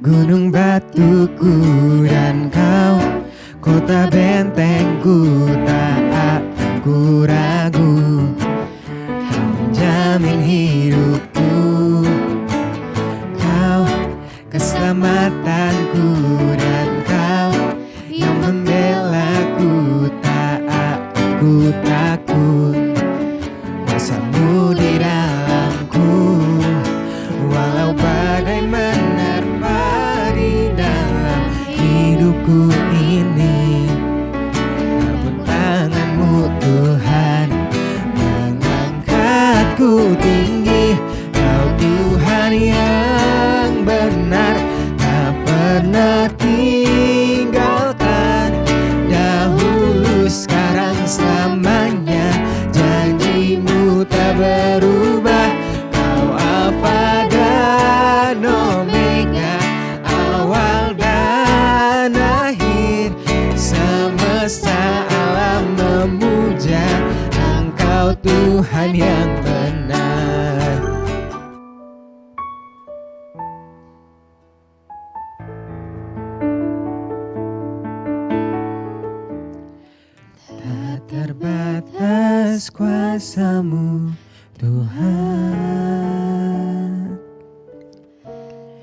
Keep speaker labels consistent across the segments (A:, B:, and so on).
A: gunung batuku dan kau, kota bentengku, tak aku ragu. Kau menjamin hidupku, kau keselamatanku, dan kau yang membelaku, tak aku takut. Kuasamu di dalamku, walau badai menerpa di dalam hidupku ini. Namun tanganmu Tuhan mengangkatku tinggi. Kau Tuhan yang benar, tak pernah tinggalkan. Dahulu, sekarang, selamanya, janjimu tak berubah. Kau Alfa dan Omega, awal dan akhir. Semesta alam memuja Engkau Tuhan yang benar. Tak terbatas kuasamu Tuhan,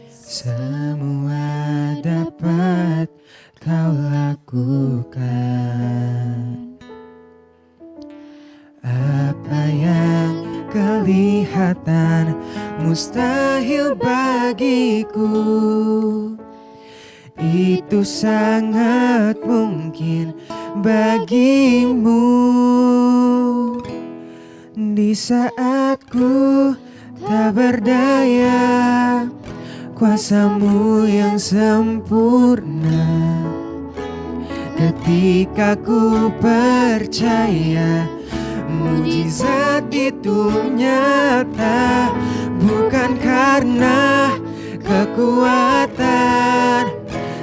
A: semua dapat kau lakukan. Apa yang kelihatan mustahil bagiku, itu sangat mungkin bagimu. Di saat ku tak berdaya, kuasamu yang sempurna. Ketika ku percaya mujizat itu nyata, bukan karena kekuatan,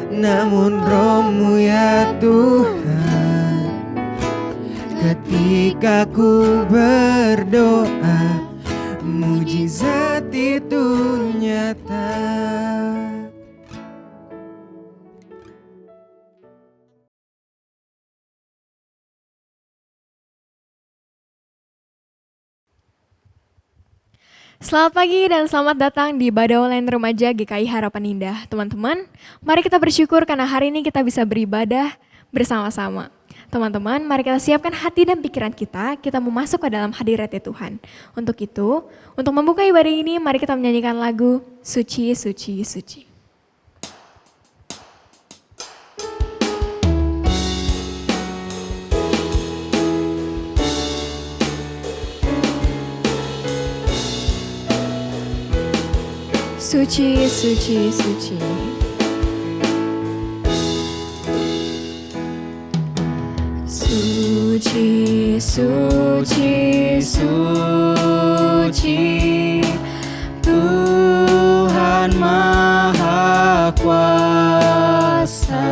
A: namun Roh-Mu ya Tuhan. Ketika ku berdoa, mujizat itu nyata.
B: Selamat pagi dan selamat datang di Ibadah Online Remaja GKI Harapan Indah. Teman-teman, mari kita bersyukur karena hari ini kita bisa beribadah bersama-sama. Teman-teman, mari kita siapkan hati dan pikiran kita mau masuk ke dalam hadirat Tuhan. Untuk itu, untuk membuka ibadah ini, mari kita menyanyikan lagu Suci, Suci, Suci. Suci, suci, suci. Suci, suci, suci, Tuhan Maha Kuasa.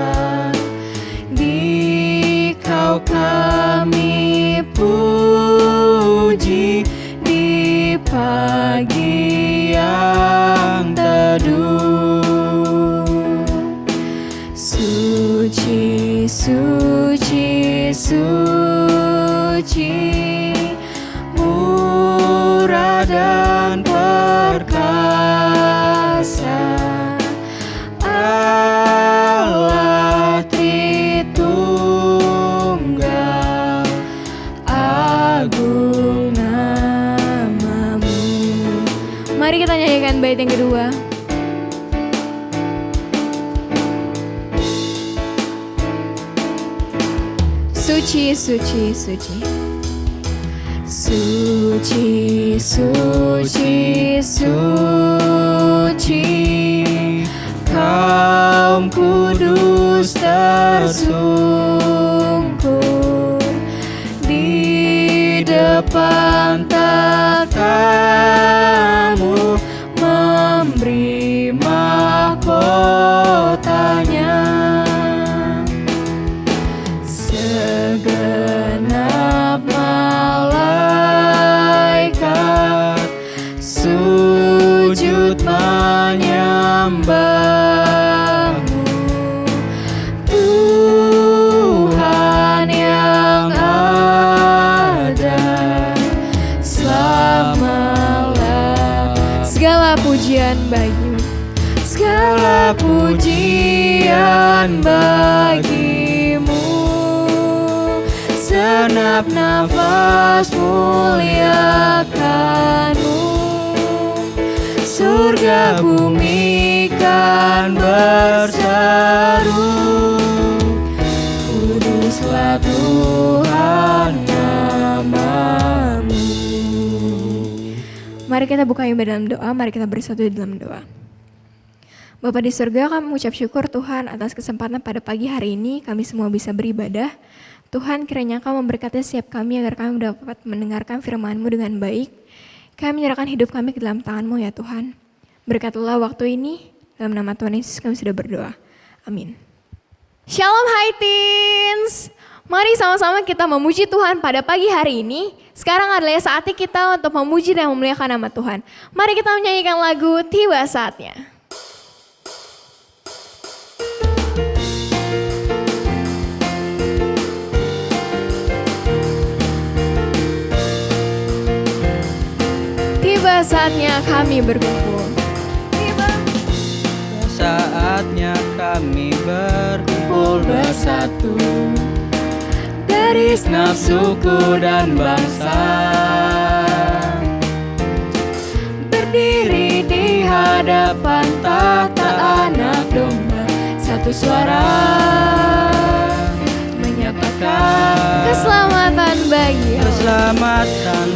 B: Di Kau kami puji di pagi yang teduh. Suci, suci, suci, murah dan perkasa, Allah Tritunggal, agung nama-Mu. Mari kita nyanyikan bait yang kedua. Suci, suci, suci. Suci, suci, suci, kaum kudus tersungkur di depan tatamu, memberi mahkotanya. Segenap malaikat sujud menyembah kesucian bagimu. Segala pujian bagimu, senap nafas muliakanmu. Surga bumi kan berseru, kuduslah Tuhan namamu. Mari kita buka ibadah dalam doa, mari kita bersatu di dalam doa. Bapa di surga, kami mengucap syukur Tuhan atas kesempatan pada pagi hari ini kami semua bisa beribadah. Tuhan, kiranya Kau memberkati setiap kami agar kami dapat mendengarkan firman-Mu dengan baik. Kami menyerahkan hidup kami ke dalam tangan-Mu ya Tuhan. Berkatilah waktu ini, dalam nama Tuhan Yesus kami sudah berdoa. Amin. Shalom Hai Teens. Mari sama-sama kita memuji Tuhan pada pagi hari ini. Sekarang adalah saatnya kita untuk memuji dan memuliakan nama Tuhan. Mari kita menyanyikan lagu Tiba Saatnya. Tiba saatnya kami berkumpul. Tiba
A: saatnya kami berkumpul bersatu
B: dari
A: segenap suku dan bangsa,
B: berdiri di hadapan tahta Anak Domba, satu suara menyatakan keselamatan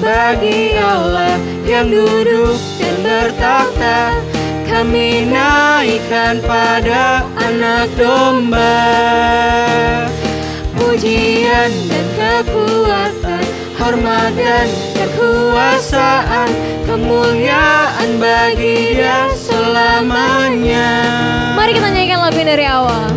B: bagi Allah yang duduk dan bertakhta. Kami naikkan pada Anak Domba pujian dan kekuatan, hormat dan kekuasaan, kemuliaan bagi Dia selamanya. Mari kita nyanyikan lagu dari awal.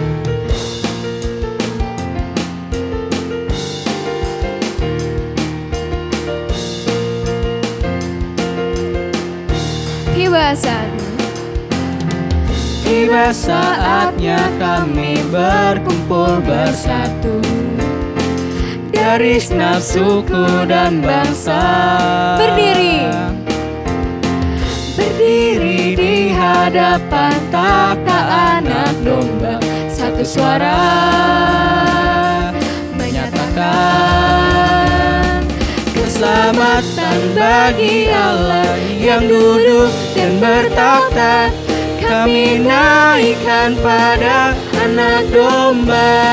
B: Tiba saatnya kami berkumpul bersatu dari segenap suku dan bangsa, berdiri di hadapan tahta Anak Domba, satu suara menyatakan keselamatan bagi Allah yang duduk dan bertakhta. Kami naikkan pada Anak Domba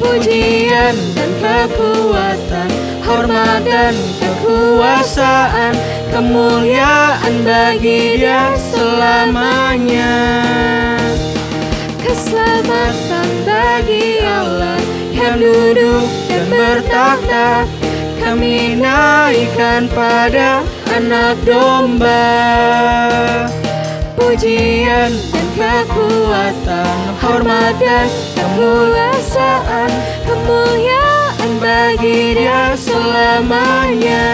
B: pujian dan kekuatan, hormat dan kekuasaan, kemuliaan bagi Dia selamanya. Keselamatan bagi Allah yang duduk dan bertakhta. Kami naikkan pada Anak Domba pujian dan kekuatan, hormat dan kekuasaan, kemuliaan bagi Dia selamanya.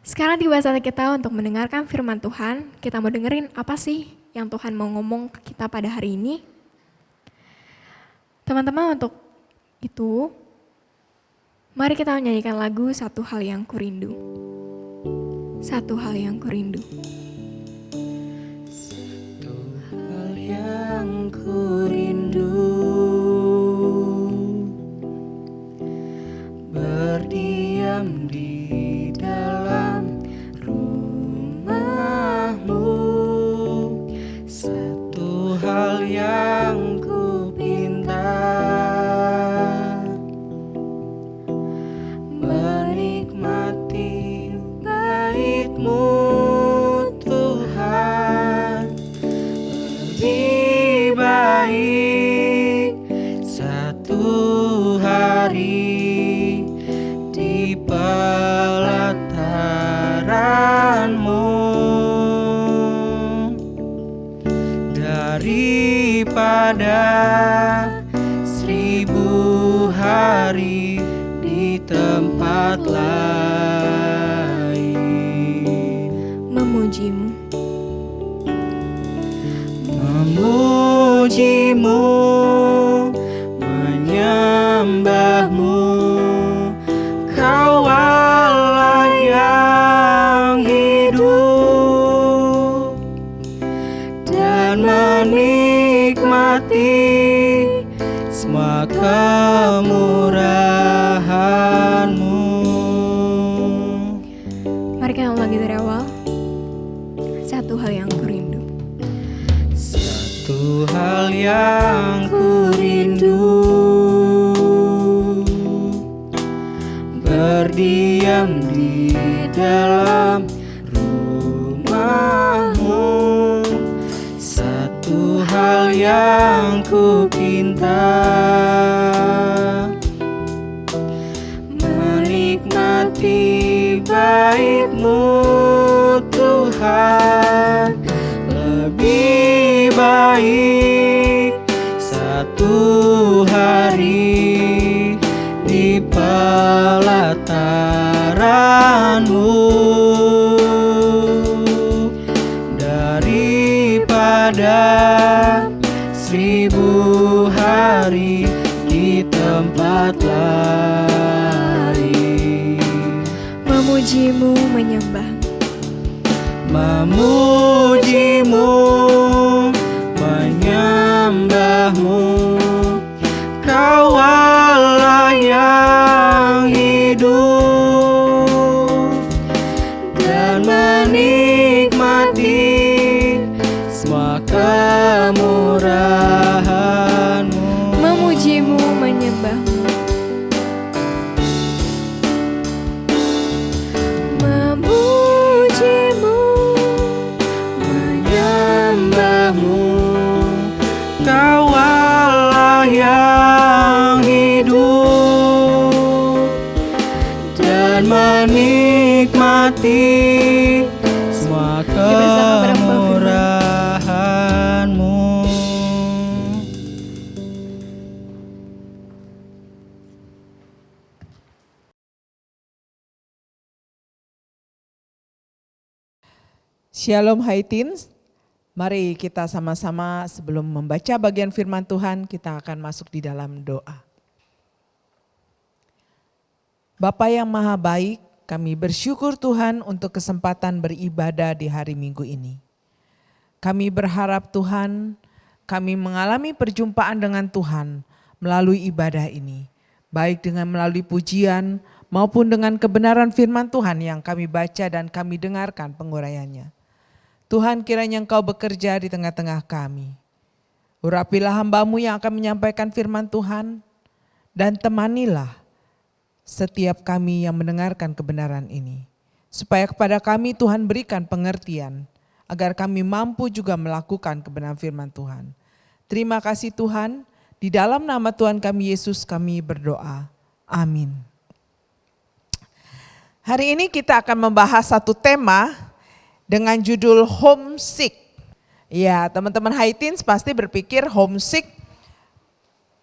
B: Sekarang tiba saatnya kita untuk mendengarkan firman Tuhan. Kita mau dengerin apa sih yang Tuhan mau ngomong ke kita pada hari ini. Teman-teman, untuk itu mari kita menyanyikan lagu Satu Hal Yang Kurindu. Satu hal yang kurindu.
A: Satu hal yang kurindu, berdiam di dalam rumah-Mu. Satu hal yang kupinta, menikmati bait-Mu Tuhan. Lebih baik satu hari di pelataran-Mu daripada 1000 hari di tempat lain.
B: Memuji-Mu,
A: memuji-Mu, menyembah-Mu kemurahan-Mu.
B: Mari kita ulang lagi dari awal. Satu hal yang ku rindu.
A: Satu hal yang ku rindu, berdiam di dalam rumah-Mu. Satu hal yang ku pinta, menikmati bait-Mu Tuhan. Lebih baik satu hari di pelataran-Mu daripada 1000 hari di tempat lain.
B: Memuji-Mu, menyembah.
A: Memuji-Mu, menyembah-Mu, Kau Allah yang hidup, dan menikmati semua kemurahan-Mu.
B: Memuji-Mu, menyembah-Mu. Memuji-Mu,
A: Menyembah-Mu, Kau Allah yang hidup, dan menikmati semua kemurahan-Mu.
C: Shalom Hai Teens, mari kita sama-sama sebelum membaca bagian firman Tuhan, kita akan masuk di dalam doa. Bapa yang maha baik, kami bersyukur Tuhan untuk kesempatan beribadah di hari Minggu ini. Kami berharap Tuhan, kami mengalami perjumpaan dengan Tuhan melalui ibadah ini. Baik dengan melalui pujian maupun dengan kebenaran firman Tuhan yang kami baca dan kami dengarkan penguraiannya. Tuhan, kiranya Engkau bekerja di tengah-tengah kami. Urapilah hamba-Mu yang akan menyampaikan firman Tuhan, dan temanilah setiap kami yang mendengarkan kebenaran ini. Supaya kepada kami Tuhan berikan pengertian, agar kami mampu juga melakukan kebenaran firman Tuhan. Terima kasih Tuhan, di dalam nama Tuhan kami Yesus kami berdoa. Amin. Hari ini kita akan membahas satu tema dengan judul homesick. Ya, teman-teman Hai Teens pasti berpikir homesick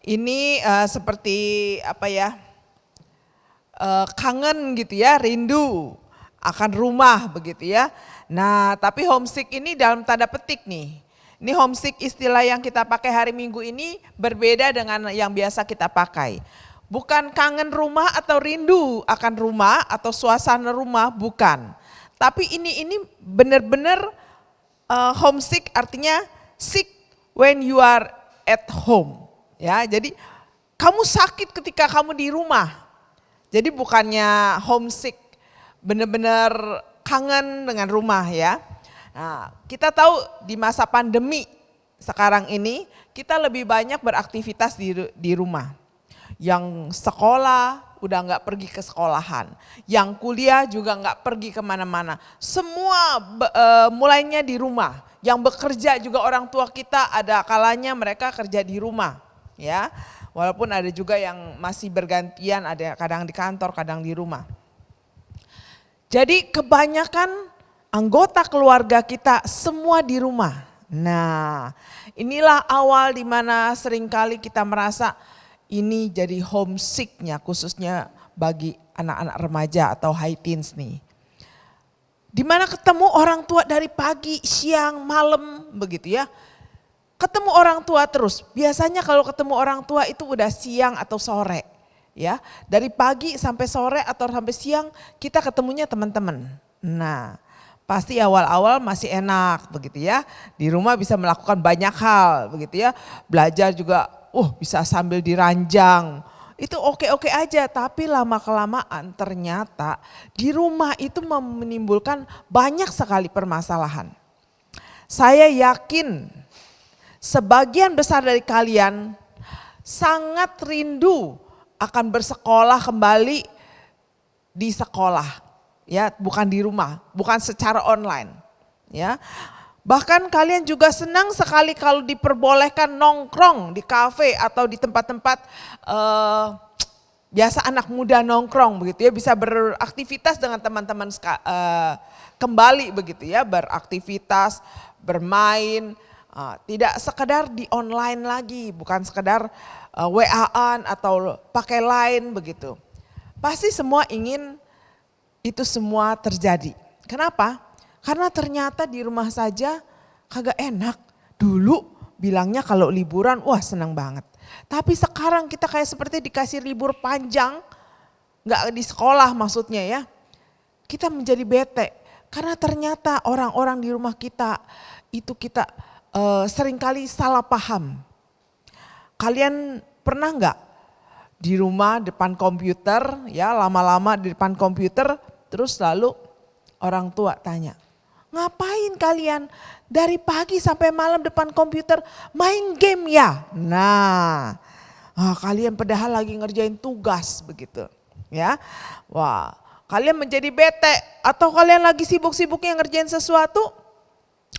C: ini seperti apa ya, kangen gitu ya, rindu akan rumah begitu ya. Nah, tapi homesick ini dalam tanda petik nih. Ini homesick istilah yang kita pakai hari Minggu ini berbeda dengan yang biasa kita pakai. Bukan kangen rumah atau rindu akan rumah atau suasana rumah, bukan. Tapi ini benar-benar homesick artinya sick when you are at home. Ya, jadi kamu sakit ketika kamu di rumah. Jadi bukannya homesick benar-benar kangen dengan rumah ya. Nah, kita tahu di masa pandemi sekarang ini kita lebih banyak beraktivitas di rumah. Yang sekolah udah nggak pergi ke sekolahan, yang kuliah juga nggak pergi kemana-mana. Semua mulainya di rumah. Yang bekerja juga orang tua kita ada kalanya mereka kerja di rumah, ya. Walaupun ada juga yang masih bergantian, ada kadang di kantor, kadang di rumah. Jadi kebanyakan anggota keluarga kita semua di rumah. Nah, inilah awal di mana seringkali kita merasa ini jadi homesicknya khususnya bagi anak-anak remaja atau high teens nih. Dimana ketemu orang tua dari pagi, siang, malam begitu ya. Ketemu orang tua terus, biasanya kalau ketemu orang tua itu udah siang atau sore. Ya, dari pagi sampai sore atau sampai siang kita ketemunya teman-teman. Nah, pasti awal-awal masih enak begitu ya. Di rumah bisa melakukan banyak hal begitu ya. Belajar juga bisa sambil diranjang. Itu oke-oke aja, tapi lama-kelamaan ternyata di rumah itu menimbulkan banyak sekali permasalahan. Saya yakin sebagian besar dari kalian sangat rindu akan bersekolah kembali di sekolah, ya, bukan di rumah, bukan secara online, ya. Bahkan kalian juga senang sekali kalau diperbolehkan nongkrong di kafe atau di tempat-tempat biasa anak muda nongkrong begitu ya, bisa beraktivitas dengan teman-teman kembali begitu ya, beraktivitas, bermain, tidak sekedar di online lagi, bukan sekedar WA-an atau pakai line begitu. Pasti semua ingin itu semua terjadi. Kenapa? Karena ternyata di rumah saja kagak enak. Dulu bilangnya kalau liburan, wah senang banget. Tapi sekarang kita kayak seperti dikasih libur panjang, gak di sekolah maksudnya ya. Kita menjadi bete. Karena ternyata orang-orang di rumah kita, itu kita seringkali salah paham. Kalian pernah gak di rumah depan komputer, ya lama-lama di depan komputer, terus lalu orang tua tanya, ngapain kalian dari pagi sampai malam depan komputer main game ya? Nah, kalian padahal lagi ngerjain tugas begitu, ya. Wah, kalian menjadi bete atau kalian lagi sibuk-sibuknya ngerjain sesuatu,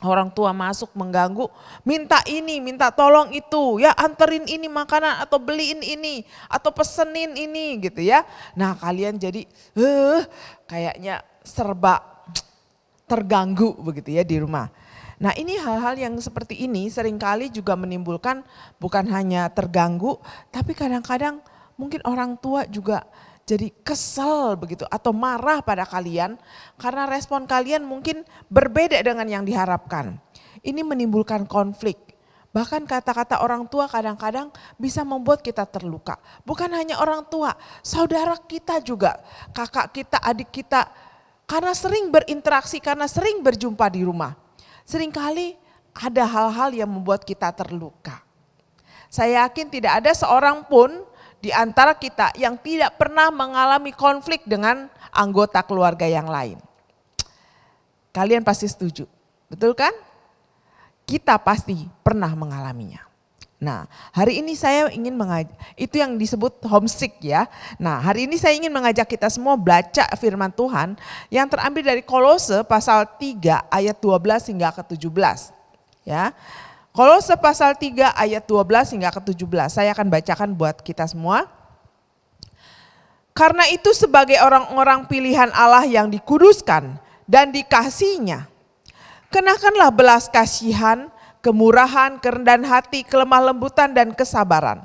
C: orang tua masuk mengganggu, minta ini, minta tolong itu, ya anterin ini makanan atau beliin ini atau pesenin ini gitu ya. Nah, kalian jadi kayaknya serba terganggu begitu ya di rumah. Nah, ini hal-hal yang seperti ini seringkali juga menimbulkan bukan hanya terganggu, tapi kadang-kadang mungkin orang tua juga jadi kesel begitu atau marah pada kalian karena respon kalian mungkin berbeda dengan yang diharapkan. Ini menimbulkan konflik. Bahkan kata-kata orang tua kadang-kadang bisa membuat kita terluka. Bukan hanya orang tua, saudara kita juga, kakak kita, adik kita, karena sering berinteraksi, karena sering berjumpa di rumah. Seringkali ada hal-hal yang membuat kita terluka. Saya yakin tidak ada seorang pun di antara kita yang tidak pernah mengalami konflik dengan anggota keluarga yang lain. Kalian pasti setuju, betul kan? Kita pasti pernah mengalaminya. Nah, hari ini saya ingin mengajak, itu yang disebut homesick ya. Nah, hari ini saya ingin mengajak kita semua baca firman Tuhan yang terambil dari Kolose pasal 3 ayat 12 hingga ke 17. Ya. Kolose pasal 3 ayat 12 hingga ke 17. Saya akan bacakan buat kita semua. Karena itu sebagai orang-orang pilihan Allah yang dikuduskan dan dikasihinya, kenakanlah belas kasihan, kemurahan, kerendahan hati, kelemah lembutan dan kesabaran.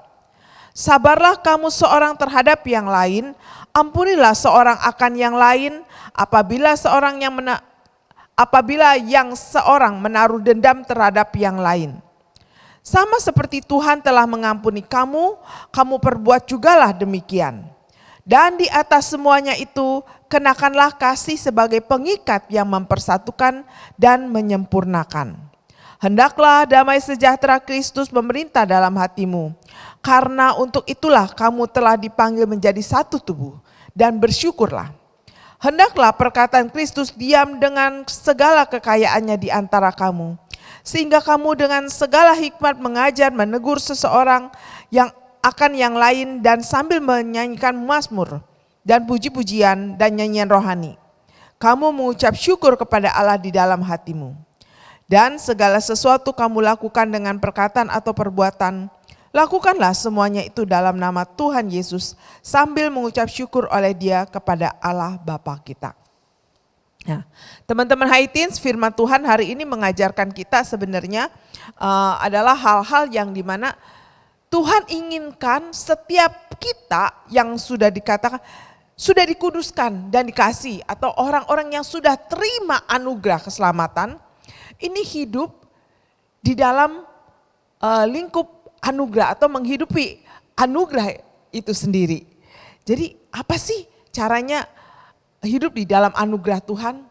C: Sabarlah kamu seorang terhadap yang lain, ampunilah seorang akan yang lain apabila yang seorang menaruh dendam terhadap yang lain. Sama seperti Tuhan telah mengampuni kamu, kamu perbuat jugalah demikian. Dan di atas semuanya itu, kenakanlah kasih sebagai pengikat yang mempersatukan dan menyempurnakan. Hendaklah damai sejahtera Kristus memerintah dalam hatimu, karena untuk itulah kamu telah dipanggil menjadi satu tubuh, dan bersyukurlah. Hendaklah perkataan Kristus diam dengan segala kekayaannya di antara kamu, sehingga kamu dengan segala hikmat mengajar, menegur seseorang yang akan yang lain, dan sambil menyanyikan mazmur dan puji-pujian dan nyanyian rohani, kamu mengucap syukur kepada Allah di dalam hatimu. Dan segala sesuatu kamu lakukan dengan perkataan atau perbuatan, lakukanlah semuanya itu dalam nama Tuhan Yesus sambil mengucap syukur oleh Dia kepada Allah Bapa kita. Nah, teman-teman Hai Teens, firman Tuhan hari ini mengajarkan kita sebenarnya adalah hal-hal yang dimana Tuhan inginkan setiap kita yang sudah dikatakan sudah dikuduskan dan dikasih, atau orang-orang yang sudah terima anugerah keselamatan, ini hidup di dalam lingkup anugerah atau menghidupi anugerah itu sendiri. Jadi apa sih caranya hidup di dalam anugerah Tuhan?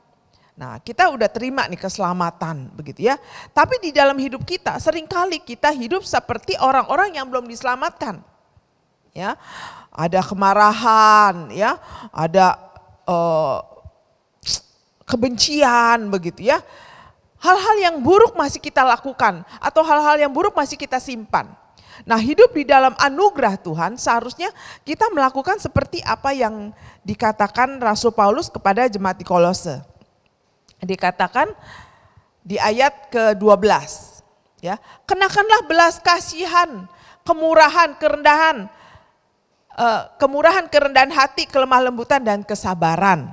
C: Nah, kita udah terima nih keselamatan begitu ya. Tapi di dalam hidup kita seringkali kita hidup seperti orang-orang yang belum diselamatkan. Ya. Ada kemarahan ya, ada kebencian begitu ya. Hal-hal yang buruk masih kita lakukan atau hal-hal yang buruk masih kita simpan. Nah, hidup di dalam anugerah Tuhan seharusnya kita melakukan seperti apa yang dikatakan Rasul Paulus kepada jemaat di Kolose. Dikatakan di ayat ke-12 ya, kenakanlah belas kasihan, kemurahan, kerendahan hati, kelemah lembutan dan kesabaran.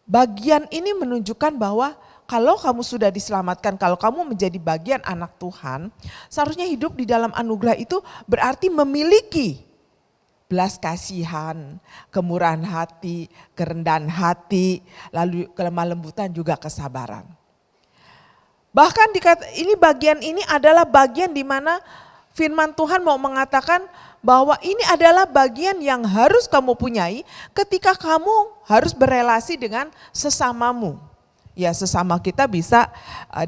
C: Bagian ini menunjukkan bahwa kalau kamu sudah diselamatkan, kalau kamu menjadi bagian anak Tuhan, seharusnya hidup di dalam anugerah itu berarti memiliki belas kasihan, kemurahan hati, kerendahan hati, lalu kelemah lembutan juga kesabaran. Bahkan bagian ini adalah bagian di mana firman Tuhan mau mengatakan bahwa ini adalah bagian yang harus kamu punyai ketika kamu harus berelasi dengan sesamamu. Ya, sesama kita bisa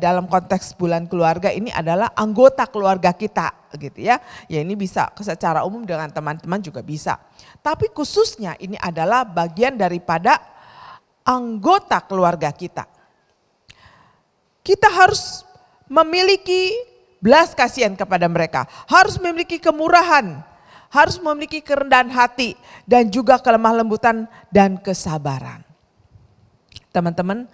C: dalam konteks bulan keluarga ini adalah anggota keluarga kita gitu ya. Ya, ini bisa secara umum dengan teman-teman juga bisa. Tapi khususnya ini adalah bagian daripada anggota keluarga kita. Kita harus memiliki belas kasihan kepada mereka, harus memiliki kemurahan, harus memiliki kerendahan hati dan juga kelemah lembutan dan kesabaran. Teman-teman,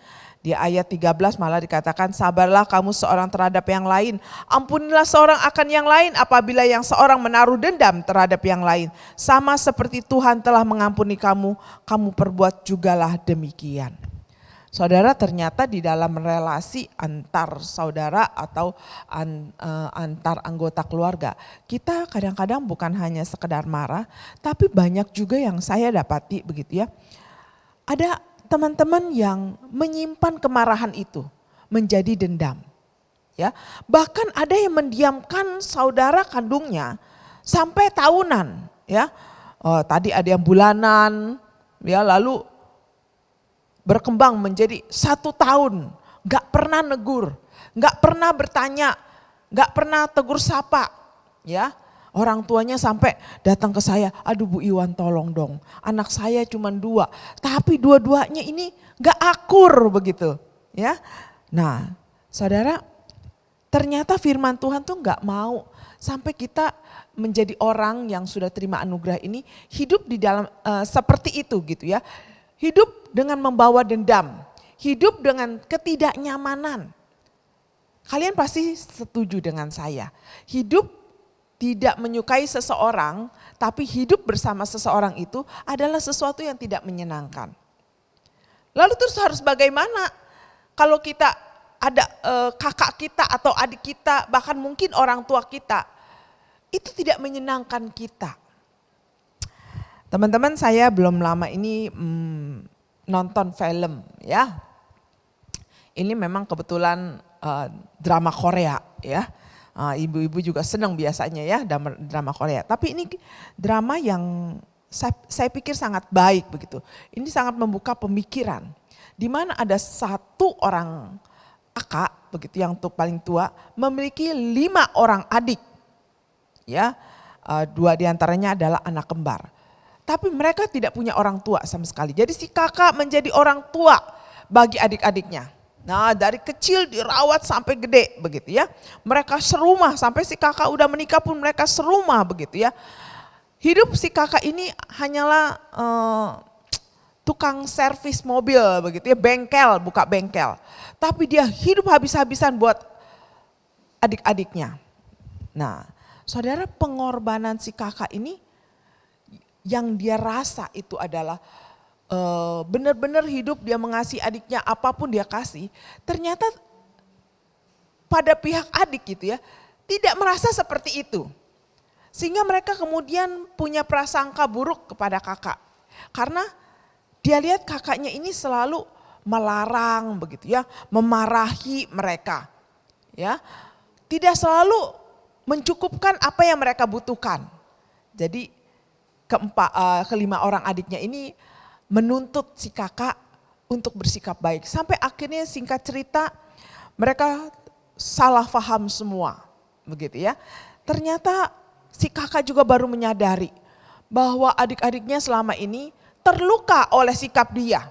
C: di ayat 13 malah dikatakan, sabarlah kamu seorang terhadap yang lain. Ampunilah seorang akan yang lain apabila yang seorang menaruh dendam terhadap yang lain. Sama seperti Tuhan telah mengampuni kamu, kamu perbuat jugalah demikian. Saudara, ternyata di dalam relasi antar saudara atau antar anggota keluarga, kita kadang-kadang bukan hanya sekedar marah, tapi banyak juga yang saya dapati begitu ya. Ada teman-teman yang menyimpan kemarahan itu menjadi dendam. Ya, bahkan ada yang mendiamkan saudara kandungnya sampai tahunan, ya. Tadi ada yang bulanan, ya, lalu berkembang menjadi 1 tahun, gak pernah negur, gak pernah bertanya, gak pernah tegur sapa, ya. Orang tuanya sampai datang ke saya, aduh Bu Iwan tolong dong, anak saya cuma 2, tapi dua-duanya ini gak akur begitu. Ya, nah saudara, ternyata firman Tuhan tuh gak mau sampai kita menjadi orang yang sudah terima anugerah ini hidup di dalam seperti itu gitu ya. Hidup dengan membawa dendam, hidup dengan ketidaknyamanan. Kalian pasti setuju dengan saya, hidup tidak menyukai seseorang, tapi hidup bersama seseorang itu adalah sesuatu yang tidak menyenangkan. Lalu terus harus bagaimana kalau kita ada kakak kita atau adik kita, bahkan mungkin orang tua kita, itu tidak menyenangkan kita. Teman-teman, saya belum lama ini nonton film ya. Ini memang kebetulan drama Korea ya. Ibu-ibu juga senang biasanya ya drama Korea. Tapi ini drama yang saya pikir sangat baik begitu. Ini sangat membuka pemikiran. Di mana ada 1 orang kakak begitu yang paling tua memiliki 5 orang adik. Ya, 2 diantaranya adalah anak kembar. Tapi mereka tidak punya orang tua sama sekali. Jadi si kakak menjadi orang tua bagi adik-adiknya. Nah, dari kecil dirawat sampai gede begitu ya. Mereka serumah sampai si kakak udah menikah pun mereka serumah begitu ya. Hidup si kakak ini hanyalah tukang servis mobil begitu ya, bengkel, buka bengkel. Tapi dia hidup habis-habisan buat adik-adiknya. Nah, saudara, pengorbanan si kakak ini yang dia rasa itu adalah benar-benar hidup dia mengasihi adiknya, apapun dia kasih, ternyata pada pihak adik gitu ya, tidak merasa seperti itu. Sehingga mereka kemudian punya prasangka buruk kepada kakak. Karena dia lihat kakaknya ini selalu melarang begitu ya, memarahi mereka. Ya, tidak selalu mencukupkan apa yang mereka butuhkan. Jadi 5 orang adiknya ini menuntut si kakak untuk bersikap baik. Sampai akhirnya singkat cerita mereka salah paham semua, begitu ya. Ternyata si kakak juga baru menyadari bahwa adik-adiknya selama ini terluka oleh sikap dia.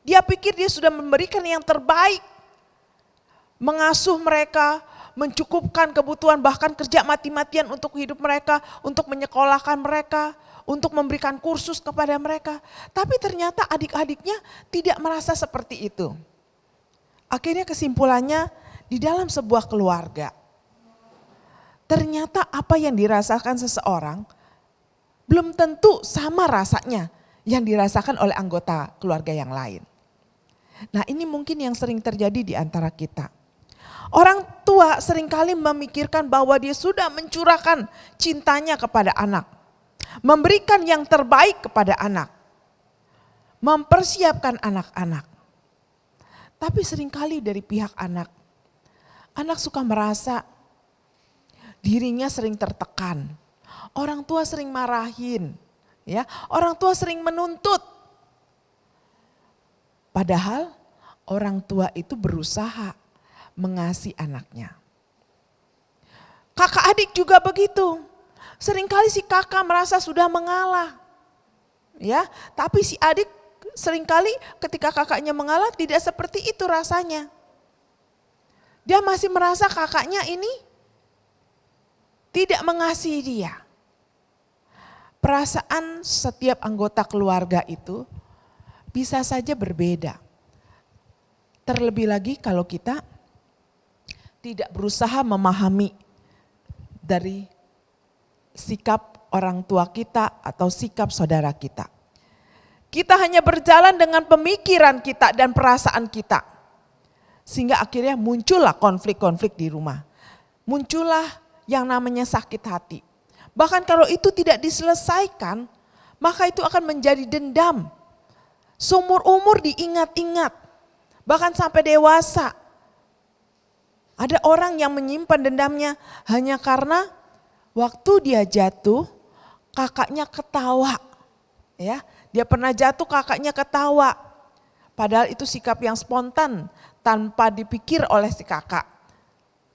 C: Dia pikir dia sudah memberikan yang terbaik, mengasuh mereka, mencukupkan kebutuhan, bahkan kerja mati-matian untuk hidup mereka, untuk menyekolahkan mereka, untuk memberikan kursus kepada mereka. Tapi ternyata adik-adiknya tidak merasa seperti itu. Akhirnya kesimpulannya di dalam sebuah keluarga, ternyata apa yang dirasakan seseorang belum tentu sama rasanya yang dirasakan oleh anggota keluarga yang lain. Nah, ini mungkin yang sering terjadi di antara kita. Orang tua seringkali memikirkan bahwa dia sudah mencurahkan cintanya kepada anak, memberikan yang terbaik kepada anak, mempersiapkan anak-anak. Tapi seringkali dari pihak anak suka merasa dirinya sering tertekan. Orang tua sering marahin, ya. Orang tua sering menuntut. Padahal orang tua itu berusaha mengasihi anaknya. Kakak adik juga begitu. Seringkali si kakak merasa sudah mengalah. Ya, tapi si adik seringkali ketika kakaknya mengalah tidak seperti itu rasanya. Dia masih merasa kakaknya ini tidak mengasihi dia. Perasaan setiap anggota keluarga itu bisa saja berbeda. Terlebih lagi kalau kita tidak berusaha memahami dari sikap orang tua kita atau sikap saudara kita. Kita hanya berjalan dengan pemikiran kita dan perasaan kita. Sehingga akhirnya muncullah konflik-konflik di rumah. Muncullah yang namanya sakit hati. Bahkan kalau itu tidak diselesaikan, maka itu akan menjadi dendam. Seumur umur diingat-ingat, bahkan sampai dewasa. Ada orang yang menyimpan dendamnya hanya karena waktu dia jatuh, kakaknya ketawa. Ya, dia pernah jatuh, kakaknya ketawa. Padahal itu sikap yang spontan tanpa dipikir oleh si kakak.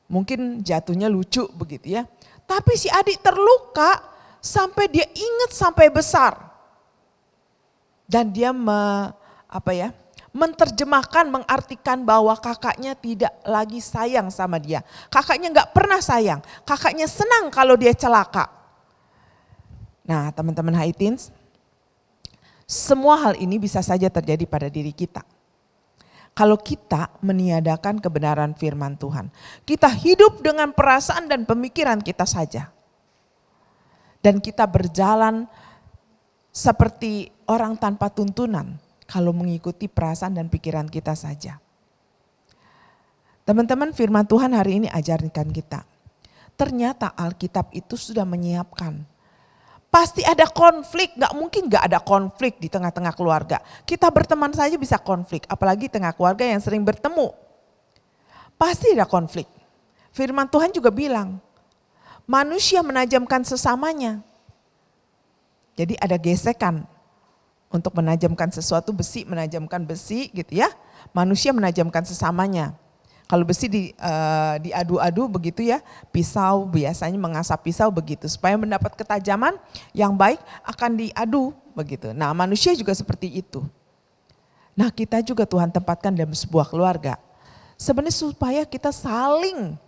C: Mungkin jatuhnya lucu begitu ya. Tapi si adik terluka sampai dia ingat sampai besar. Dan dia menerjemahkan, mengartikan bahwa kakaknya tidak lagi sayang sama dia. Kakaknya gak pernah sayang, kakaknya senang kalau dia celaka. Nah teman-teman Hai Teens, semua hal ini bisa saja terjadi pada diri kita. Kalau kita meniadakan kebenaran firman Tuhan. Kita hidup dengan perasaan dan pemikiran kita saja. Dan kita berjalan seperti orang tanpa tuntunan kalau mengikuti perasaan dan pikiran kita saja. Teman-teman, firman Tuhan hari ini ajarkan kita. Ternyata Alkitab itu sudah menyiapkan. Pasti ada konflik, gak mungkin gak ada konflik di tengah-tengah keluarga. Kita berteman saja bisa konflik, apalagi tengah keluarga yang sering bertemu. Pasti ada konflik. Firman Tuhan juga bilang, manusia menajamkan sesamanya. Jadi ada gesekan untuk menajamkan sesuatu, besi menajamkan besi gitu ya. Manusia menajamkan sesamanya. Kalau besi diadu-adu begitu ya, pisau biasanya mengasah pisau begitu. Supaya mendapat ketajaman yang baik akan diadu begitu. Nah manusia juga seperti itu. Nah kita juga Tuhan tempatkan dalam sebuah keluarga. Sebenarnya supaya kita saling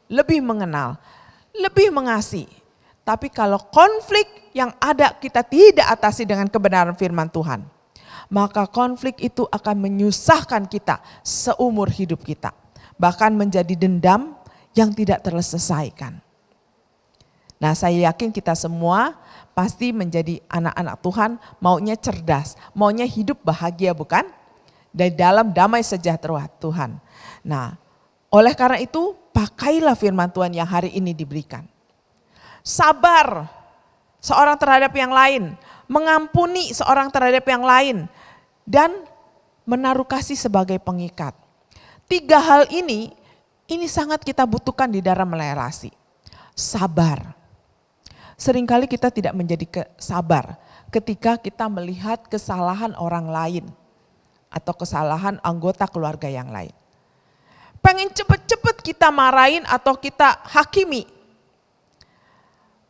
C: lebih mengenal, lebih mengasihi. Tapi kalau konflik yang ada kita tidak atasi dengan kebenaran firman Tuhan, maka konflik itu akan menyusahkan kita seumur hidup kita. Bahkan menjadi dendam yang tidak terselesaikan. Nah saya yakin kita semua pasti menjadi anak-anak Tuhan, maunya cerdas, maunya hidup bahagia bukan? Dari dalam damai sejahtera Tuhan. Nah oleh karena itu pakailah firman Tuhan yang hari ini diberikan. Sabar seorang terhadap yang lain, mengampuni seorang terhadap yang lain, dan menaruh kasih sebagai pengikat. 3 hal ini sangat kita butuhkan di dalam relasi. Sabar. Seringkali kita tidak menjadi sabar ketika kita melihat kesalahan orang lain. atau kesalahan anggota keluarga yang lain. Pengen cepet-cepet kita marahin atau kita hakimi.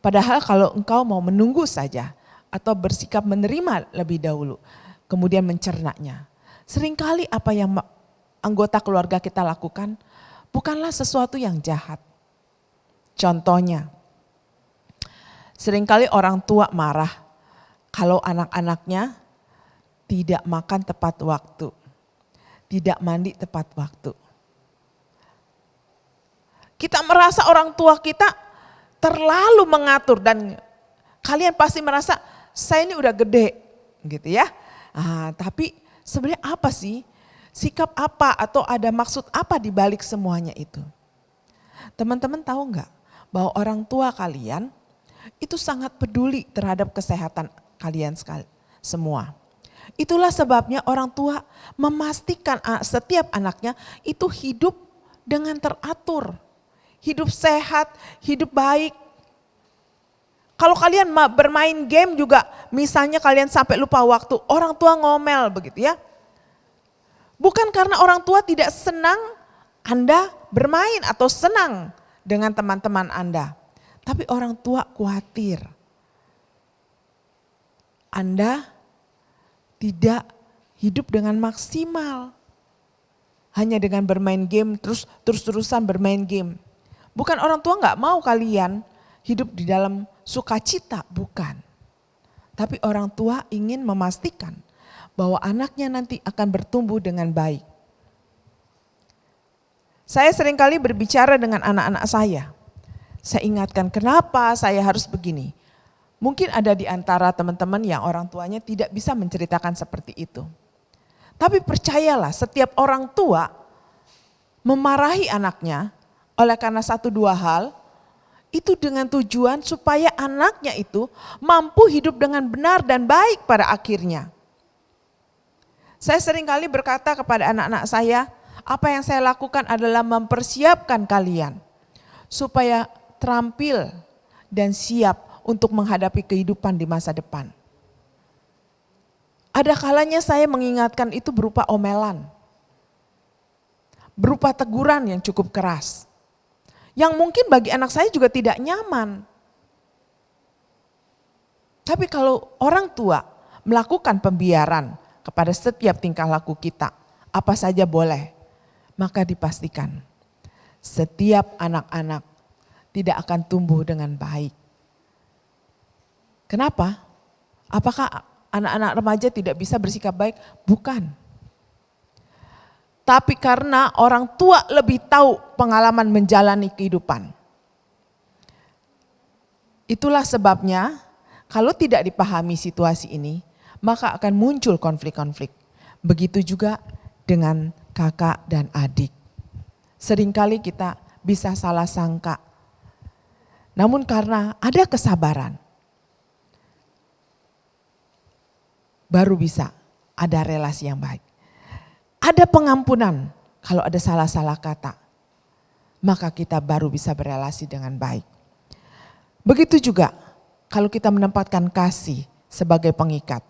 C: Padahal kalau engkau mau menunggu saja atau bersikap menerima lebih dahulu, kemudian mencernanya. Seringkali apa yang anggota keluarga kita lakukan bukanlah sesuatu yang jahat. Contohnya, seringkali orang tua marah kalau anak-anaknya tidak makan tepat waktu, tidak mandi tepat waktu. Kita merasa orang tua kita terlalu mengatur dan kalian pasti merasa saya ini udah gede gitu ya. Tapi sebenarnya apa sih? Sikap apa atau ada maksud apa di balik semuanya itu? Teman-teman tahu nggak bahwa orang tua kalian itu sangat peduli terhadap kesehatan kalian semua. Itulah sebabnya orang tua memastikan setiap anaknya itu hidup dengan teratur. Hidup sehat, hidup baik. Kalau kalian bermain game juga, misalnya kalian sampai lupa waktu, orang tua ngomel begitu ya. Bukan karena orang tua tidak senang Anda bermain atau senang dengan teman-teman Anda. Tapi orang tua khawatir Anda tidak hidup dengan maksimal. Hanya dengan bermain game, terus-terusan bermain game. Bukan orang tua gak mau kalian hidup di dalam sukacita, bukan. Tapi orang tua ingin memastikan bahwa anaknya nanti akan bertumbuh dengan baik. Saya seringkali berbicara dengan anak-anak saya. Saya ingatkan kenapa saya harus begini. Mungkin ada di antara teman-teman yang orang tuanya tidak bisa menceritakan seperti itu. Tapi percayalah, setiap orang tua memarahi anaknya oleh karena 1-2 hal, itu dengan tujuan supaya anaknya itu mampu hidup dengan benar dan baik pada akhirnya. Saya seringkali berkata kepada anak-anak saya, apa yang saya lakukan adalah mempersiapkan kalian supaya terampil dan siap untuk menghadapi kehidupan di masa depan. Ada kalanya saya mengingatkan itu berupa omelan, berupa teguran yang cukup keras. Yang mungkin bagi anak saya juga tidak nyaman. Tapi kalau orang tua melakukan pembiaran kepada setiap tingkah laku kita, apa saja boleh, maka dipastikan setiap anak-anak tidak akan tumbuh dengan baik. Kenapa? Apakah anak-anak remaja tidak bisa bersikap baik? Bukan. Tapi karena orang tua lebih tahu pengalaman menjalani kehidupan. Itulah sebabnya kalau tidak dipahami situasi ini, maka akan muncul konflik-konflik. Begitu juga dengan kakak dan adik. Seringkali kita bisa salah sangka. Namun karena ada kesabaran, baru bisa ada relasi yang baik. Ada pengampunan kalau ada salah-salah kata, maka kita baru bisa berelasi dengan baik. Begitu juga kalau kita menempatkan kasih sebagai pengikat,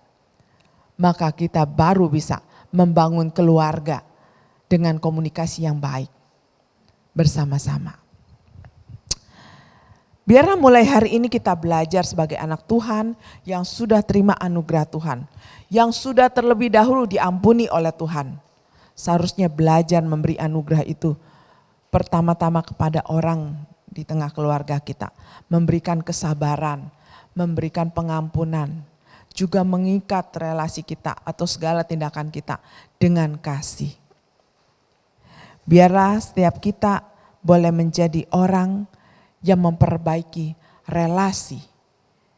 C: maka kita baru bisa membangun keluarga dengan komunikasi yang baik bersama-sama. Biarlah mulai hari ini kita belajar sebagai anak Tuhan yang sudah terima anugerah Tuhan, yang sudah terlebih dahulu diampuni oleh Tuhan. Seharusnya belajar memberi anugerah itu pertama-tama kepada orang di tengah keluarga kita. Memberikan kesabaran, memberikan pengampunan, juga mengikat relasi kita atau segala tindakan kita dengan kasih. Biarlah setiap kita boleh menjadi orang yang memperbaiki relasi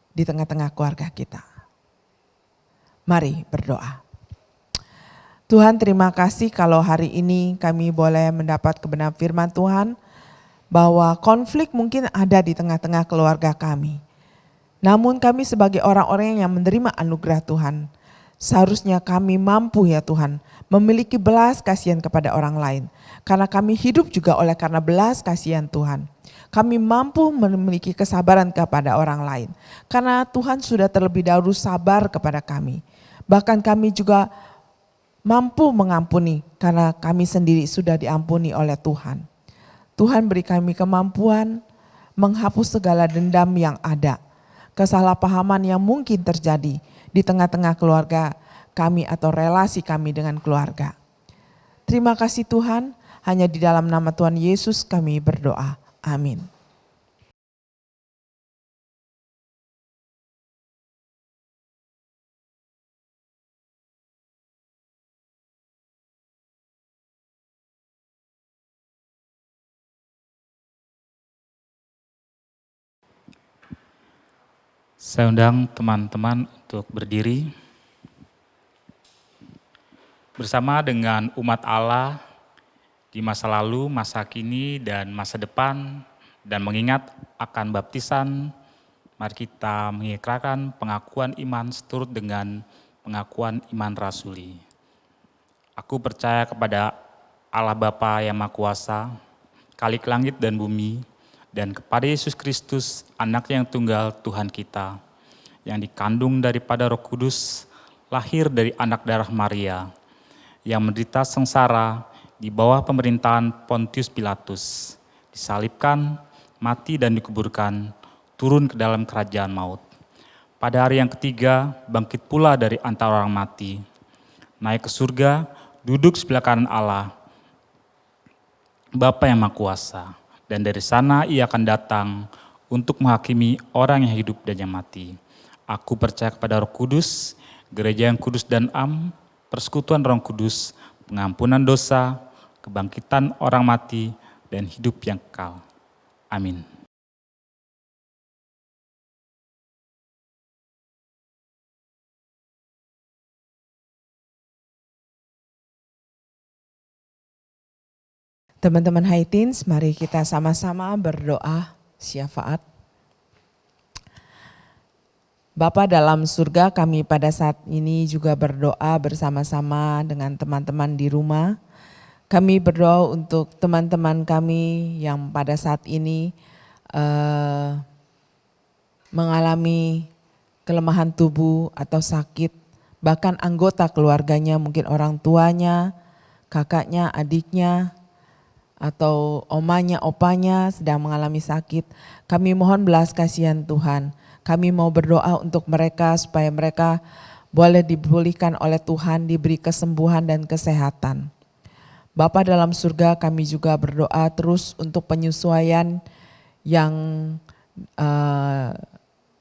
C: di tengah-tengah keluarga kita. Mari berdoa. Tuhan, terima kasih kalau hari ini kami boleh mendapat kebenaran firman Tuhan bahwa konflik mungkin ada di tengah-tengah keluarga kami. Namun kami sebagai orang-orang yang menerima anugerah Tuhan, seharusnya kami mampu ya Tuhan memiliki belas kasihan kepada orang lain. Karena kami hidup juga oleh karena belas kasihan Tuhan. Kami mampu memiliki kesabaran kepada orang lain. Karena Tuhan sudah terlebih dahulu sabar kepada kami. Bahkan kami juga mampu mengampuni karena kami sendiri sudah diampuni oleh Tuhan. Tuhan beri kami kemampuan menghapus segala dendam yang ada, kesalahpahaman yang mungkin terjadi di tengah-tengah keluarga kami atau relasi kami dengan keluarga. Terima kasih Tuhan, hanya di dalam nama Tuhan Yesus kami berdoa. Amin.
A: Saya undang teman-teman untuk berdiri. Bersama dengan umat Allah di masa lalu, masa kini, dan masa depan, dan mengingat akan baptisan, mari kita mengikrarkan pengakuan iman seturut dengan pengakuan iman rasuli. Aku percaya kepada Allah Bapa yang Maha Kuasa, Khalik langit dan bumi, dan kepada Yesus Kristus, anak yang tunggal Tuhan kita, yang dikandung daripada Roh Kudus, lahir dari anak darah Maria, yang menderita sengsara di bawah pemerintahan Pontius Pilatus, disalibkan, mati dan dikuburkan, turun ke dalam kerajaan maut. Pada hari yang ketiga, bangkit pula dari antara orang mati, naik ke surga, duduk sebelah kanan Allah, Bapa yang Maha Kuasa. Dan dari sana ia akan datang untuk menghakimi orang yang hidup dan yang mati. Aku percaya kepada Roh Kudus, gereja yang kudus dan persekutuan Roh Kudus, pengampunan dosa, kebangkitan orang mati, dan hidup yang kekal. Amin.
C: Teman-teman Haitins, mari kita sama-sama berdoa syafaat. Bapa dalam surga, kami pada saat ini juga berdoa bersama-sama dengan teman-teman di rumah. Kami berdoa untuk teman-teman kami yang pada saat ini mengalami kelemahan tubuh atau sakit, bahkan anggota keluarganya, mungkin orang tuanya, kakaknya, adiknya, atau omanya, opanya sedang mengalami sakit. Kami mohon belas kasihan Tuhan. Kami mau berdoa untuk mereka supaya mereka boleh dipulihkan oleh Tuhan, diberi kesembuhan dan kesehatan. Bapa dalam surga, kami juga berdoa terus untuk penyesuaian yang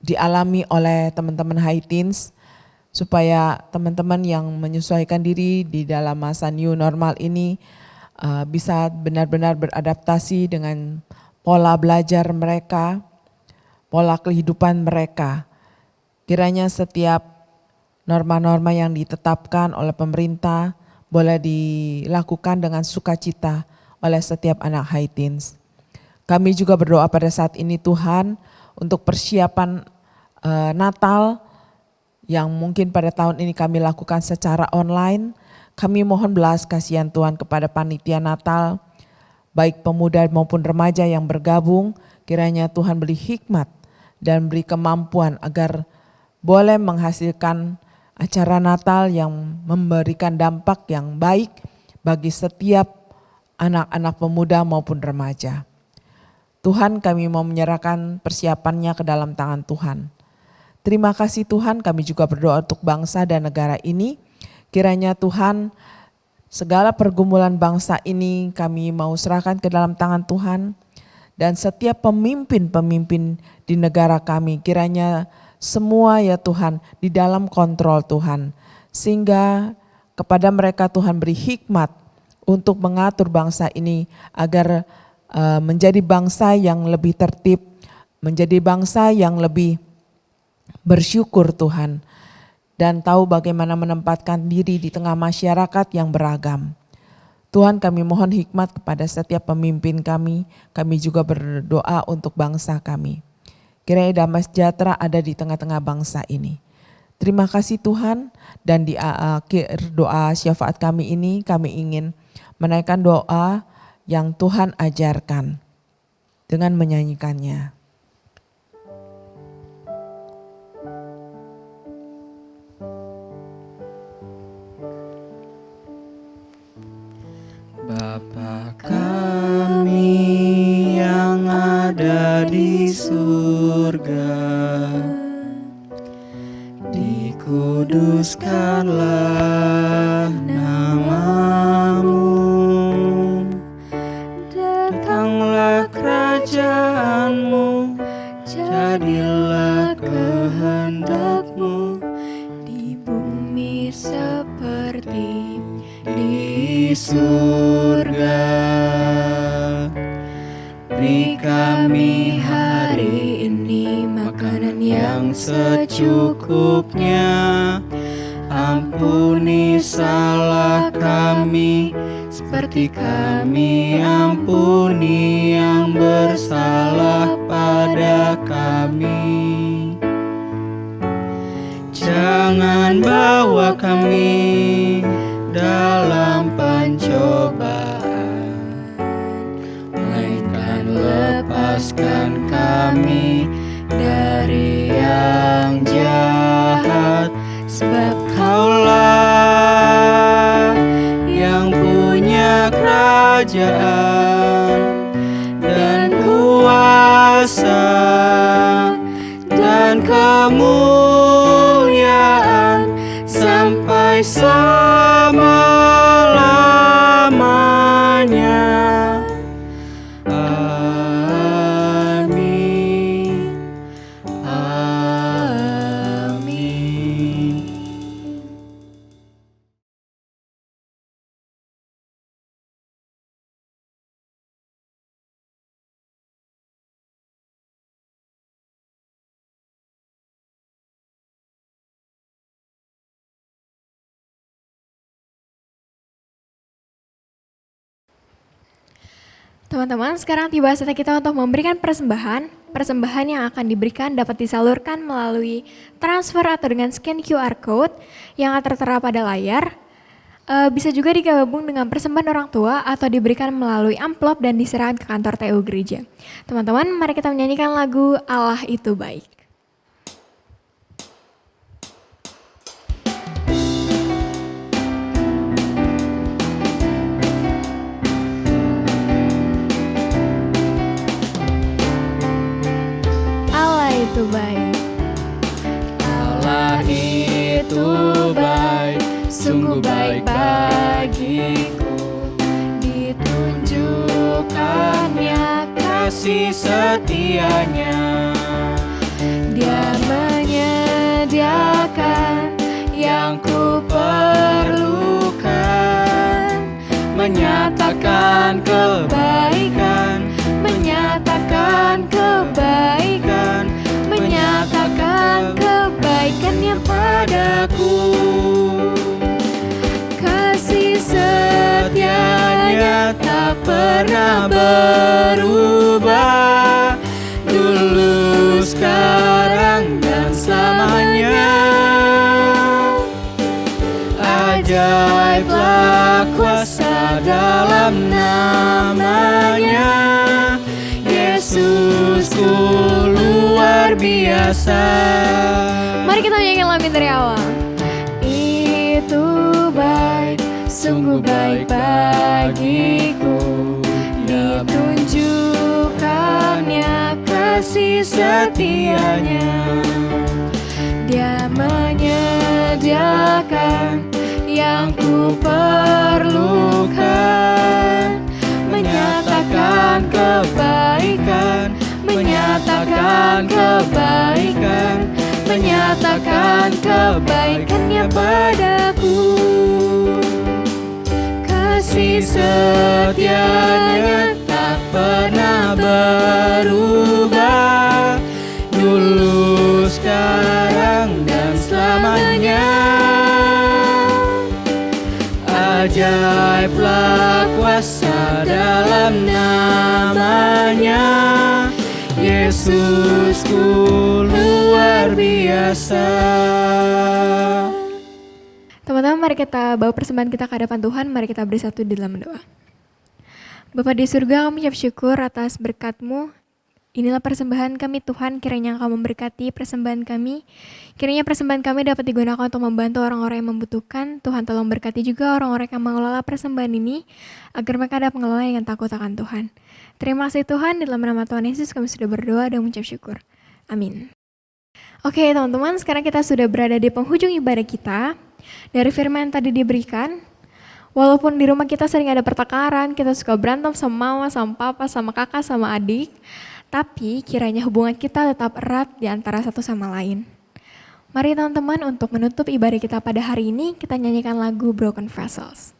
C: dialami oleh teman-teman Haitins, supaya teman-teman yang menyesuaikan diri di dalam masa new normal ini bisa benar-benar beradaptasi dengan pola belajar mereka, pola kehidupan mereka. Kiranya setiap norma-norma yang ditetapkan oleh pemerintah boleh dilakukan dengan sukacita oleh setiap anak Haitins. Kami juga berdoa pada saat ini Tuhan untuk persiapan Natal yang mungkin pada tahun ini kami lakukan secara online. Kami mohon belas kasihan Tuhan kepada panitia Natal, baik pemuda maupun remaja yang bergabung, kiranya Tuhan beri hikmat dan beri kemampuan agar boleh menghasilkan acara Natal yang memberikan dampak yang baik bagi setiap anak-anak pemuda maupun remaja. Tuhan, kami mau menyerahkan persiapannya ke dalam tangan Tuhan. Terima kasih Tuhan, kami juga berdoa untuk bangsa dan negara ini. Kiranya Tuhan, segala pergumulan bangsa ini kami mau serahkan ke dalam tangan Tuhan. Dan setiap pemimpin-pemimpin di negara kami, kiranya semua ya Tuhan di dalam kontrol Tuhan. Sehingga kepada mereka Tuhan beri hikmat untuk mengatur bangsa ini agar menjadi bangsa yang lebih tertib, menjadi bangsa yang lebih bersyukur Tuhan. Dan tahu bagaimana menempatkan diri di tengah masyarakat yang beragam. Tuhan, kami mohon hikmat kepada setiap pemimpin kami juga berdoa untuk bangsa kami. Kiranya damai sejahtera ada di tengah-tengah bangsa ini. Terima kasih Tuhan, dan di akhir doa syafaat kami ini kami ingin menaikkan doa yang Tuhan ajarkan dengan menyanyikannya.
D: ada di surga. Dikuduskanlah namamu, datanglah kerajaanmu, jadilah kehendakmu
B: di bumi seperti
D: di surga. Beri kami hari ini makanan yang secukupnya. Ampuni salah kami seperti kami ampuni yang bersalah pada kami. Jangan bawa kami dalam pencobaan, melainkan lepaskan kami dari yang jahat. Sebab Kaulah yang punya kerajaan dan kuasa dan kemuliaan sampai selama-lamanya. Amin. Amin.
B: Teman-teman, sekarang tiba saatnya kita untuk memberikan persembahan. Persembahan yang akan diberikan dapat disalurkan melalui transfer atau dengan scan QR Code yang akan tertera pada layar. Bisa juga digabung dengan persembahan orang tua atau diberikan melalui amplop dan diserahkan ke kantor TU Gereja. Teman-teman, mari kita menyanyikan lagu Allah Itu Baik. Itu baik.
D: Allah itu baik, sungguh baik bagiku. Ditunjukkannya kasih setianya. Dia menyediakan yang ku perlukan, menyatakan kebaikan, menyatakan kebaikan, menyatakan kebaikannya padaku. Kasih setianya tak pernah berubah, dulu, sekarang, dan selamanya. Ajaiblah kuasa dalam namanya, Yesusku luar biasa.
B: Mari kita nyanyikan lagu dari awal. Itu baik, sungguh baik bagiku. Ditunjukkannya kasih setianya. Dia menyediakan yang ku perlukan, menyatakan kebaikan, menyatakan kebaikan, menyatakan kebaikannya padaku. Kasih setianya tak pernah berubah, dulu, sekarang, dan selamanya. Ajaiblah kuasa dalam namanya, Yesusku luar biasa. Teman-teman, mari kita bawa persembahan kita ke hadapan Tuhan. Mari kita bersatu di dalam doa. Bapa di surga, kami ucap syukur atas berkat-Mu Inilah persembahan kami Tuhan, kiranya Engkau memberkati persembahan kami. Kiranya persembahan kami dapat digunakan untuk membantu orang-orang yang membutuhkan. Tuhan tolong berkati juga orang-orang yang mengelola persembahan ini, agar mereka dapat mengelola dengan takut akan Tuhan. Terima kasih Tuhan, di dalam nama Tuhan Yesus kami sudah berdoa dan mengucap syukur. Amin. Oke teman-teman, sekarang kita sudah berada di penghujung ibadah kita. Dari firman yang tadi diberikan, walaupun di rumah kita sering ada pertengkaran, kita suka berantem sama mama, sama papa, sama kakak, sama adik, tapi kiranya hubungan kita tetap erat di antara satu sama lain. Mari teman-teman, untuk menutup ibadah kita pada hari ini, kita nyanyikan lagu Broken Vessels.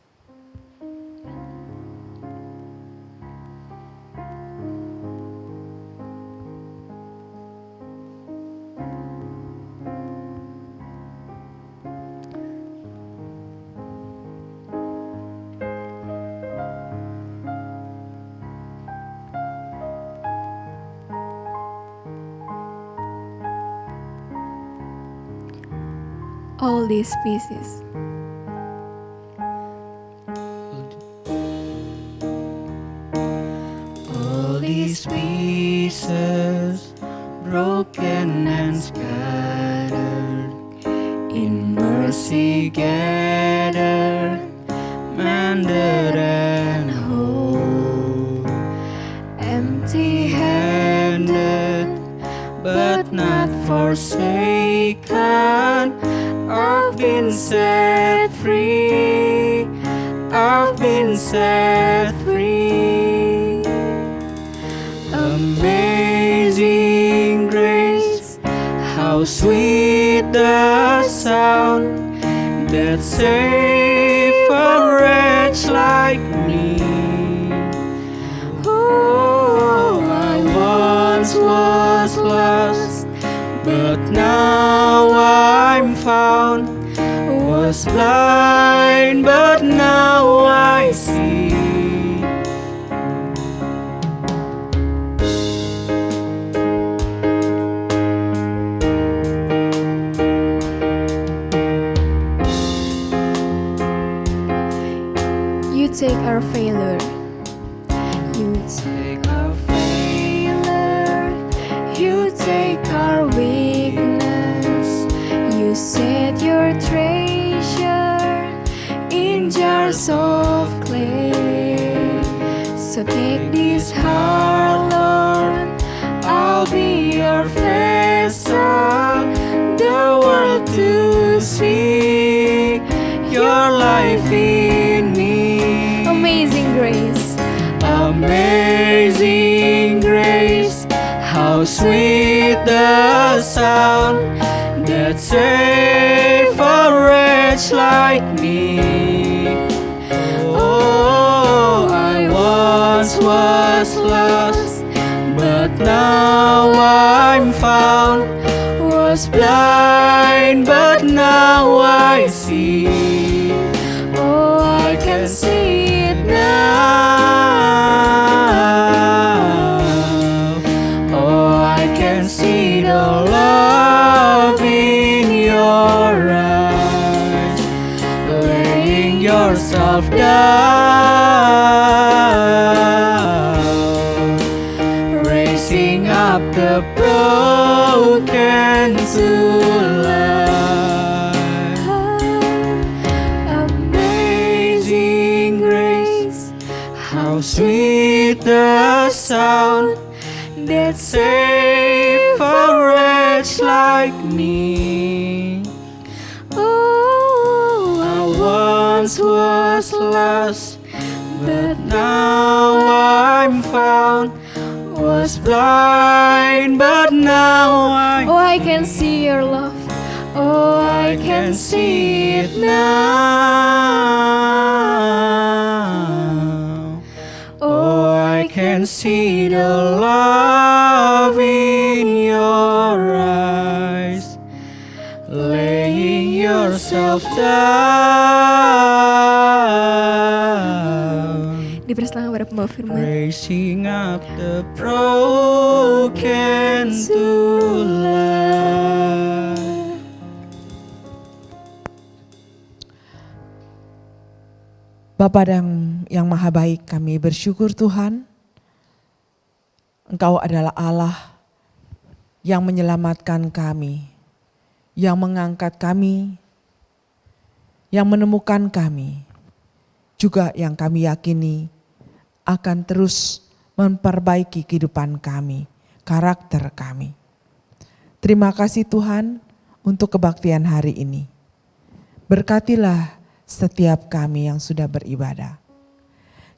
B: All these pieces.
D: All these pieces, broken and scattered, in mercy gathered, mended and whole, empty-handed, but not forsaken. I've been set free, I've been set free. Amazing grace, how sweet the sound that saved a wretch like me. Oh, I once was lost, but now I'm found. Was blind, but now I see.
B: You take our failure. You take our failure. You take our weakness. You set your treasure in jars of clay. So take this heart, Lord. I'll be your vessel, the world to see your life in me. Amazing grace.
D: Amazing grace, how sweet the sound that saved a wretch like me. Oh, I once was lost, but now I'm found. Was blind, but now I see. Oh, I can see it now. Oh, I can see the love in your eyes, laying yourself down, raising up the broken to life. Amazing grace, how sweet the sound that saved a wretch like me. Oh, I once was lost, but now I'm found. Was blind, but now
B: Oh, I can see your love.
D: oh, I can see it now. Oh, I can see the love in your eyes, laying yourself down,
B: Dipersilakan kepada pembawa firman.
D: raising up the broken to life.
C: Bapa yang maha baik, kami bersyukur Tuhan Engkau adalah Allah yang menyelamatkan kami, yang mengangkat kami, yang menemukan kami, juga yang kami yakini akan terus memperbaiki kehidupan kami, karakter kami. Terima kasih Tuhan untuk kebaktian hari ini. Berkatilah setiap kami yang sudah beribadah.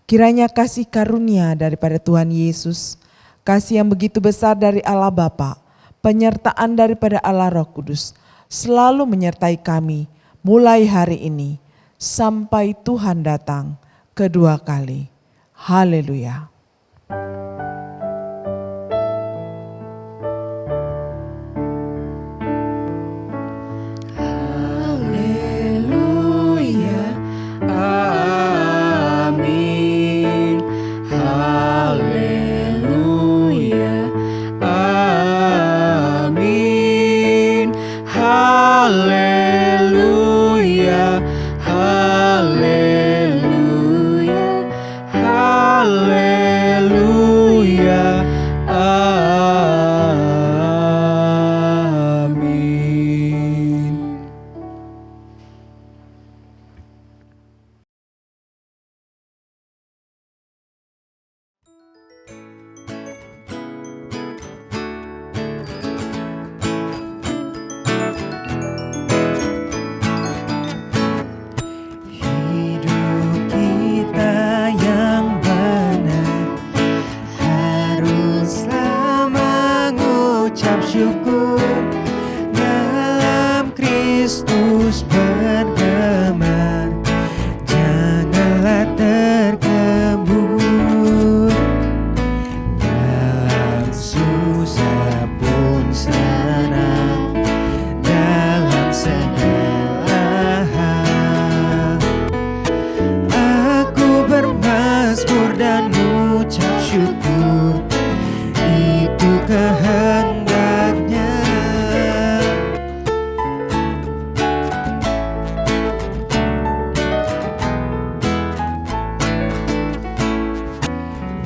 C: Kiranya kasih karunia daripada Tuhan Yesus, kasih yang begitu besar dari Allah Bapa, penyertaan daripada Allah Roh Kudus, selalu menyertai kami mulai hari ini sampai Tuhan datang kedua kali. Haleluya.
D: Haleluya, amin. Haleluya, amin. Haleluya, haleluya, haleluya, amin. Hidup kita yang benar haruslah mengucap syukur, dalam Kristus bergema, janganlah terkebur, dalam susah pun senang, dalam segala hal. Aku bermazmur dan mengucap syukur, itu kehendaknya.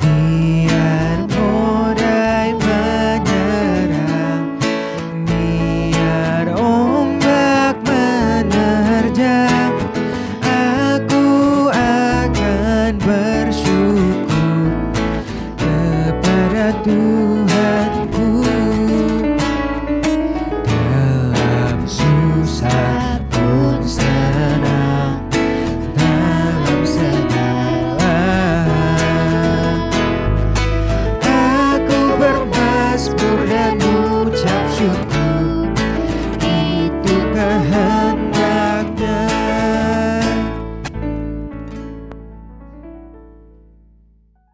D: Biar badai menyerang, biar ombak menerjang, aku akan bersyukur kepada Tuhan.